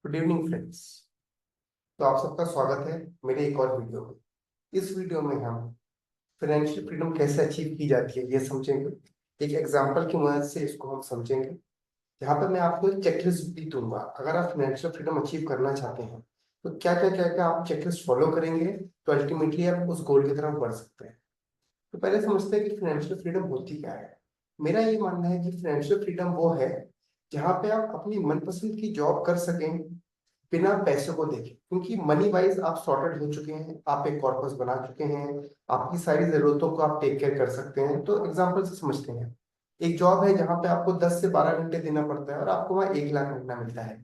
Good evening friends. तो आप सबका स्वागत है मेरे एक और वीडियो में। इस वीडियो में हम फाइनेंशियल फ्रीडम कैसे अचीव की जाती है ये समझेंगे। एक एग्जांपल की मदद से इसको हम समझेंगे। यहाँ पे मैं आपको एक चेकलिस्ट भी दूंगा। अगर आप फाइनेंशियल फ्रीडम अचीव करना चाहते हैं तो क्या आप चेकलिस्ट फॉलो करेंगे तो अल्टीमेटली आप उस गोल की तरफ बढ़ सकते हैं। तो पहले समझते हैं कि फाइनेंशियल फ्रीडम होती क्या है। मेरा ये मानना है कि फाइनेंशियल फ्रीडम वो है जहाँ पे आप अपनी मनपसंद की जॉब कर सकें बिना पैसे को देखे, क्योंकि मनी वाइज आप सॉर्टेड हो चुके हैं, आप एक कॉर्पस बना चुके हैं, आपकी सारी जरूरतों को आप टेक केयर कर सकते हैं। तो एग्जांपल से समझते हैं, एक जॉब है जहां पे आपको 10 से 12 घंटे देना पड़ता है और आपको वहाँ 1 लाख महीना मिलता है।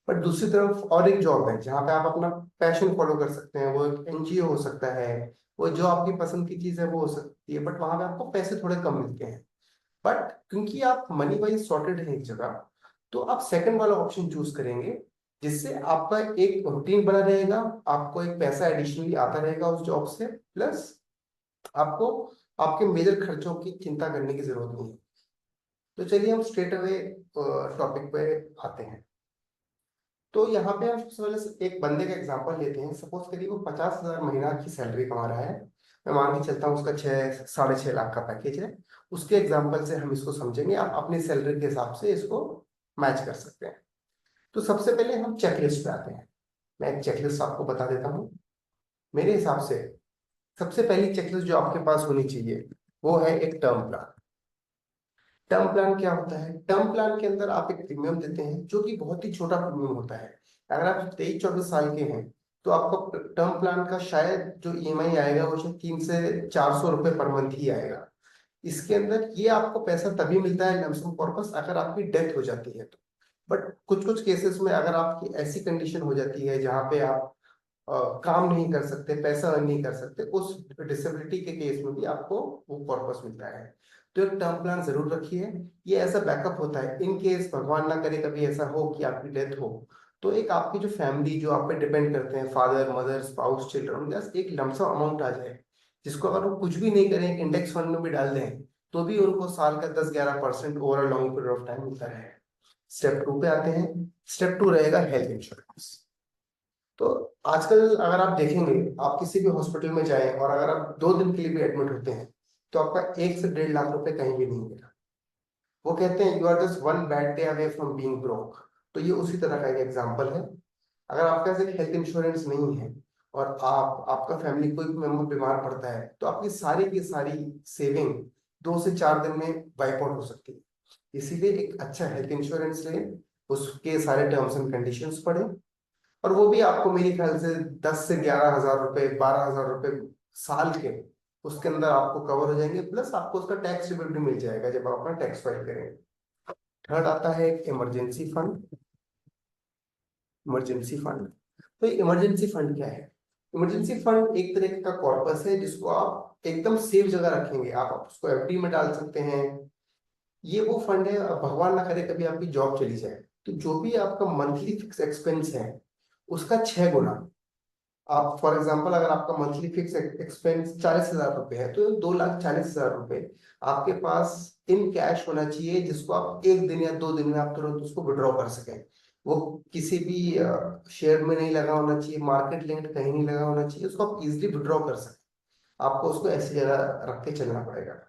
बट दूसरी तरफ और एक जॉब है जहाँ पे आप अपना पैशन फॉलो कर सकते हैं। वो एक एनजीओ हो सकता है, वो जो आपकी पसंद की चीज है वो हो सकती है, बट वहां पे आपको पैसे थोड़े कम मिलते हैं। बट क्योंकि आप मनी वाइज सॉर्टेड हैं एक जगह, तो आप सेकंड वाला ऑप्शन चूज करेंगे, जिससे आपका एक रूटीन बना रहेगा, आपको एक पैसा एडिशनली आता रहेगा उस जॉब से, प्लस आपको आपके मेजर खर्चों की चिंता करने की जरूरत नहीं है। तो चलिए हम स्ट्रेट अवे टॉपिक पे आते हैं। तो यहाँ पे हम सबसे पहले एक बंदे का एग्जांपल लेते हैं। सपोज करिए वो 50,000 महीना की सैलरी कमा रहा है। मैं मान के चलता हूँ उसका 6 साढ़े 6 लाख का पैकेज है। उसके एग्जांपल से हम इसको समझेंगे, आप अपनी सैलरी के हिसाब से इसको मैच कर सकते हैं। तो सबसे पहले हम चेकलिस्ट पे आते हैं। मैं एक चेकलिस्ट आपको बता देता हूँ। मेरे हिसाब से सबसे पहली चेकलिस्ट जो आपके पास होनी चाहिए वो है एक टर्म प्लान। टर्म प्लान क्या होता है? टर्म प्लान के अंदर आप एक प्रीमियम देते हैं जो कि बहुत ही छोटा प्रीमियम होता है। अगर आप 23-24 साल के हैं तो आपका टर्म प्लान का शायद जो ईएमआई आएगा वो शायद 300 से 400 रुपये पर मंथ ही आएगा। इसके अंदर ये आपको पैसा तभी मिलता है लमसम पर्पस अगर आपकी डेथ हो जाती है तो। बट कुछ कुछ केसेस में अगर आपकी ऐसी कंडीशन हो जाती है जहाँ पे आप काम नहीं कर सकते, पैसा अर्न नहीं कर सकते, उस डिसेबिलिटी के केस में भी आपको वो पर्पस मिलता है। तो एक टर्म प्लान जरूर रखिए। ये ऐसा बैकअप होता है इन केस भगवान ना करे कभी ऐसा हो कि आपकी डेथ हो, तो एक आपकी जो फैमिली जो आप पे डिपेंड करते हैं, father mother spouse children, just एक लमसम अमाउंट आ जाए जिसको अगर वो कुछ भी नहीं करें, एक इंडेक्स फंड में भी डाल दें, तो भी उनको साल का 10-11% over a long period of time मिलता है। स्टेप टू पे आते हैं। स्टेप टू रहेगा हेल्थ इंश्योरेंस। तो आजकल अगर आप देखेंगे, आप किसी भी हॉस्पिटल में जाएं और अगर आप 2 दिन के लिए भी एडमिट होते हैं तो आपका 1 से 1.5 लाख रुपए कहीं भी नहीं मिला। वो कहते हैं you are just one bad day away from being broke. तो ये उसी तरह का एक एग्जांपल है। अगर आपके पास एक हेल्थ इंश्योरेंस नहीं है और आपका फैमिली कोई भी मेंबर बीमार पड़ता है तो आपकी सारी की सारी सेविंग 2 से 4 दिन में वाइप आउट हो सकती है। इसीलिए एक अच्छा हेल्थ इंश्योरेंस लें, उसके सारे टर्म्स एंड कंडीशंस पढ़ें, और वो भी आपको मेरे ख्याल से 10 से 11 हजार रुपए, 12 हजार रुपए साल के उसके अंदर आपको कवर हो जाएंगे, प्लस आपको उसका टैक्स रिबेट भी मिल जाएगा जब आप अपना टैक्स फाइल करेंगे। थर्ड आता है एक इमरजेंसी फंड। इमरजेंसी फंड, तो इमरजेंसी फंड क्या है? इमरजेंसी फंड एक तरह का कॉर्पस है जिसको आप एकदम सेफ जगह रखेंगे। आप उसको एफडी में डाल सकते हैं। ये वो फंड है, भगवान ना करे कभी आपकी जॉब चली जाए तो जो भी आपका मंथली फिक्स एक्सपेंस है उसका 6 गुना। आप फॉर एग्जांपल अगर आपका मंथली फिक्स एक्सपेंस 40,000 रुपये है तो 2,40,000 रुपए आपके पास इन कैश होना चाहिए, जिसको आप 1 दिन या 2 दिन में आप तुरंत उसको विड्रॉ कर सकें। वो किसी भी शेयर में नहीं लगा होना चाहिए, मार्केट लिंक्ड कहीं नहीं लगा होना चाहिए, उसको आप इजिली विड्रॉ कर सकें। आपको उसको ऐसी जगह रख के चलना पड़ेगा।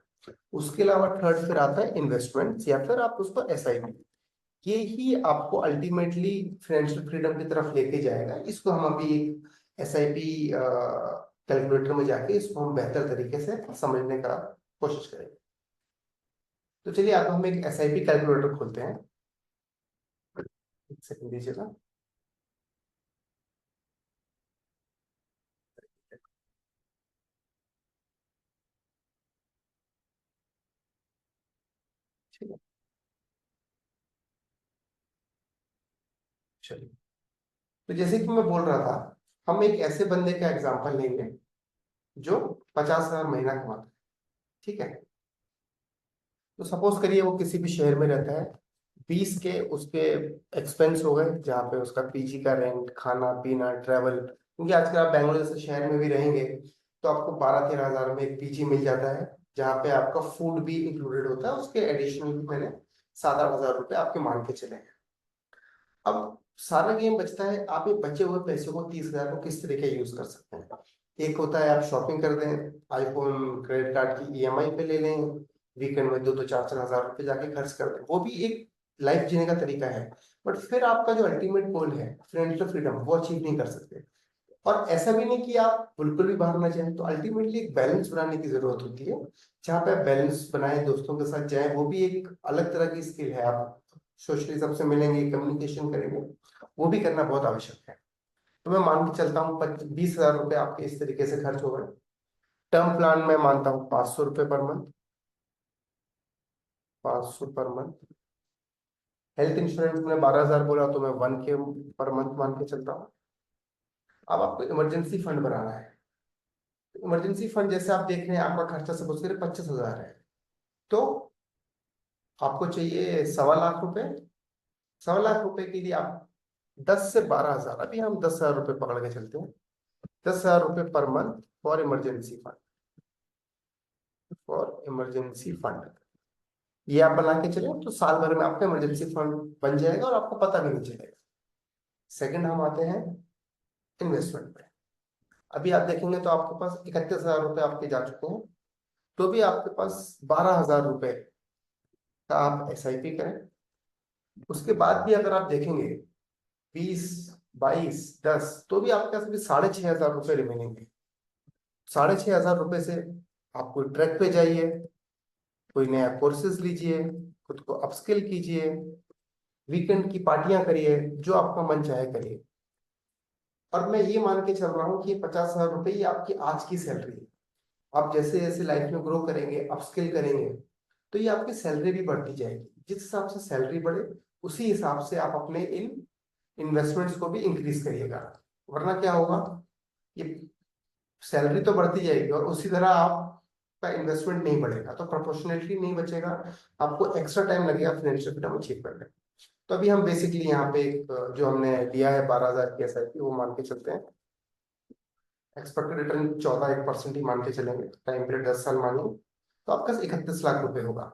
उसके अलावा थर्ड फिर आता है इन्वेस्टमेंट, या फिर आप उसको एसआईपी। ये ही आपको अल्टीमेटली फाइनेंशियल फ्रीडम की तरफ लेके जाएगा। इसको हम अभी एक एसआईपी कैलकुलेटर में जाके इसको हम बेहतर तरीके से समझने का कोशिश करेंगे। तो चलिए अब हम एक एसआईपी कैलकुलेटर खोलते हैं। एक सेकंड दीजिएगा। ठीक है, चलिए। तो जैसे कि मैं बोल रहा था, हम एक ऐसे बंदे का एग्जांपल लेंगे जो 50,000 महीना कमाता है। ठीक है। तो सपोज करिए वो किसी भी शहर में रहता है। 20 के उसके एक्सपेंस हो गए, जहाँ पे उसका पीजी का रेंट, खाना पीना, ट्रैवल, क्योंकि आजकल आप बैंगलोर जैसे शहर में भी रहेंगे तो आपको 12-13 हजार में एक पीजी मिल जाता है, जहाँ पे आपका फूड भी इंक्लूडेड होता है। उसके एडिशनल भी मैंने 7-8 हजार रुपये आपके मान के चले हैं। अब सारा गेम बचता है, आप ये बचे हुए पैसे को 30,000 को किस तरीके यूज कर सकते हैं। एक होता है आप शॉपिंग कर दें, आईफोन क्रेडिट कार्ड की ईएमआई पे ले लें, वीकेंड में 2-4 हजार रुपये जाके खर्च कर दें, वो भी एक लाइफ जीने का तरीका है। बट फिर आपका जो अल्टीमेट गोल है फाइनेंशियल फ्रीडम, वो अचीव नहीं कर सकते। और ऐसा भी नहीं कि आप बिल्कुल भी बाहर ना जाएं, तो अल्टीमेटली एक बैलेंस बनाने की जरूरत होती है। जहाँ पे आप बैलेंस बनाए दोस्तों के साथ जाएं, वो भी एक अलग तरह की स्किल है। आप सोशली सबसे मिलेंगे, कम्युनिकेशन करेंगे, वो भी करना बहुत आवश्यक है। तो मैं मान के चलता हूँ 20,000 रुपये आपके इस तरीके से खर्च हो गए। टर्म प्लान में मानता हूँ 500 रुपये per month, 500 per month. Health insurance में 12,000 बोला, तो मैं 1K पर मंथ मान के चलता हूँ। अब आपको इमरजेंसी फंड बनाना है। इमरजेंसी फंड जैसे आप देख रहे हैं, आपका खर्चा सपोज करें 25,000 है, तो आपको चाहिए 1.25 लाख रुपए। 1.25 लाख रुपए के लिए आप 10 से 12,000, अभी हम 10,000 रुपये पकड़ के चलते हैं, 10,000 रुपये per month for emergency fund. For emergency fund ये आप बना के चले तो साल भर में आपका इमरजेंसी फंड बन जाएगा और आपको पता भी नहीं चलेगा। सेकंड हम आते हैं इन्वेस्टमेंट पे। अभी आप देखेंगे तो आपके पास 31,000 रुपये आपके जा चुके हैं, तो भी आपके पास 12,000 रुपये का आप SIP करें। उसके बाद भी अगर आप देखेंगे 20, 22, 10, तो भी आपके पास भी 6,500 रुपये रिमेनिंग है। 6,500 रुपये से आप कोई ट्रैक पे जाइए, कोई नया कोर्सेज लीजिए, खुद को अपस्किल कीजिए, वीकेंड की पार्टियां करिए, जो आपका मन चाहे करिए। और मैं ये मान के चल रहा हूँ कि 50,000 रुपये ये आपकी आज की सैलरी है। आप जैसे जैसे लाइफ में ग्रो करेंगे, अपस्किल करेंगे, तो ये आपकी सैलरी भी बढ़ती जाएगी। जिस हिसाब से सैलरी बढ़े, उसी हिसाब से आप अपने इन इन्वेस्टमेंट्स को भी इंक्रीज करिएगा। वरना क्या होगा, ये सैलरी तो बढ़ती जाएगी और उसी तरह आपका इन्वेस्टमेंट नहीं बढ़ेगा, तो प्रोपोर्शनलिटी नहीं बचेगा। आपको एक्स्ट्रा टाइम लगेगा फाइनेंशियल फ्रीडम अचीव करने में। तो अभी हम बेसिकली यहाँ पे एक जो हमने लिया है 12,000 की SIP, वो मान के चलते हैं। एक्सपेक्टेड रिटर्न 14 1% ही मान के चलेंगे, टाइम पीरियड 10 साल मानिए, तो आपका 31 लाख रुपए होगा।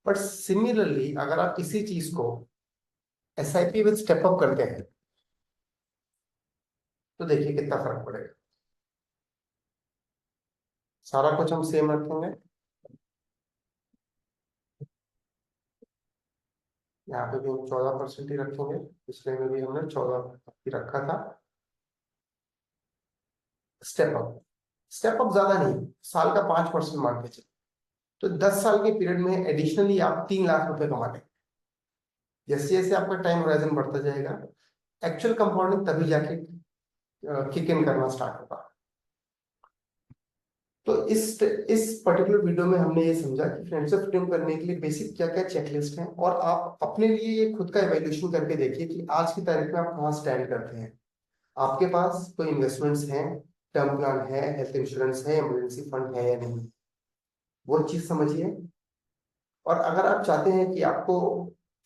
बट सिमिलरली अगर आप इसी चीज को SIP विद स्टेप अप करते हैं, तो देखिए कितना फर्क पड़ेगा। सारा कुछ हम सेम रखेंगे, यहाँ पे भी हम 14% ही रखेंगे, पिछले में भी हमने 14 ही रखा था। स्टेप अप, स्टेप अप ज्यादा नहीं, साल का 5% मान के चलिए, तो 10 साल के पीरियड में एडिशनली आप 3 लाख रुपए कमा लेंगे। जैसे जैसे आपका टाइम होराइजन बढ़ता जाएगा, एक्चुअल कंपाउंडिंग तभी जाके किक इन करना स्टार्ट होगा। तो इस पर्टिकुलर वीडियो में हमने ये समझा कि फाइनेंशियल फ्रीडम करने के लिए बेसिक क्या क्या चेकलिस्ट है, और आप अपने लिए ये खुद का एवेल्यूशन करके देखिए कि आज की तारीख में आप कहाँ स्टैंड करते हैं। आपके पास कोई इन्वेस्टमेंट्स हैं, टर्म प्लान है, हेल्थ इंश्योरेंस है, इमरजेंसी फंड है या नहीं, वो चीज समझिए। और अगर आप चाहते हैं कि आपको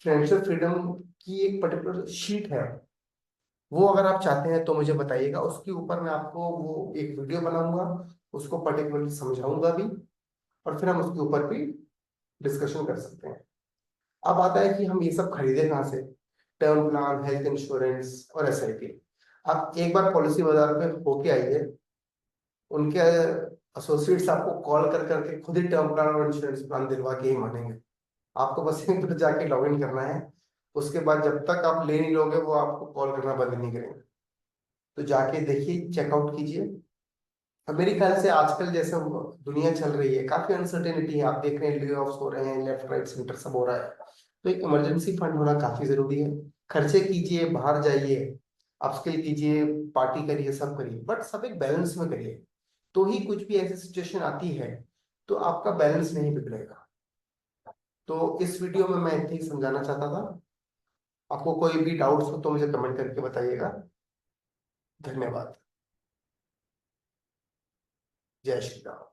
फाइनेंशियल फ्रीडम की एक पर्टिकुलर शीट है, वो अगर आप चाहते हैं तो मुझे बताइएगा, उसके ऊपर मैं आपको वो एक वीडियो बनाऊंगा, उसको पर्टिकुलरली समझाऊंगा भी, और फिर हम उसके ऊपर भी डिस्कशन कर सकते हैं। अब आता है कि हम ये सब खरीदे कहाँ से, टर्म प्लान, हेल्थ इंश्योरेंस और SIP। आप एक बार पॉलिसी बाजार पे होके आइए, उनके एसोसिएट्स आपको कॉल कर करके खुद ही टर्म प्लान और इंश्योरेंस प्लान दिलवा के ही मानेंगे। आपको बस एक बार जाके लॉग इन करना है, उसके बाद जब तक आप ले नहीं लोगे, वो आपको कॉल करना बंद नहीं करेंगे। तो जाके देखिए, चेकआउट कीजिए। अब मेरे ख्याल से आजकल जैसे दुनिया चल रही है, काफी अनसर्टेनिटी है, आप देख रहे हैं ले ऑफ्स हो रहे हैं, लेफ्ट राइट सेंटर सब हो रहा है। तो एक इमरजेंसी फंड होना काफी जरूरी है। खर्चे कीजिए, बाहर जाइए, अपस्किल कीजिए, पार्टी करिए, सब करिए, बट सब एक बैलेंस में करिए। तो ही कुछ भी ऐसी सिचुएशन आती है तो आपका बैलेंस नहीं बिगड़ेगा। तो इस वीडियो में मैं इतना ही समझाना चाहता था। आपको कोई भी डाउट्स हो तो मुझे कमेंट करके बताइएगा। धन्यवाद। जय श्री राम।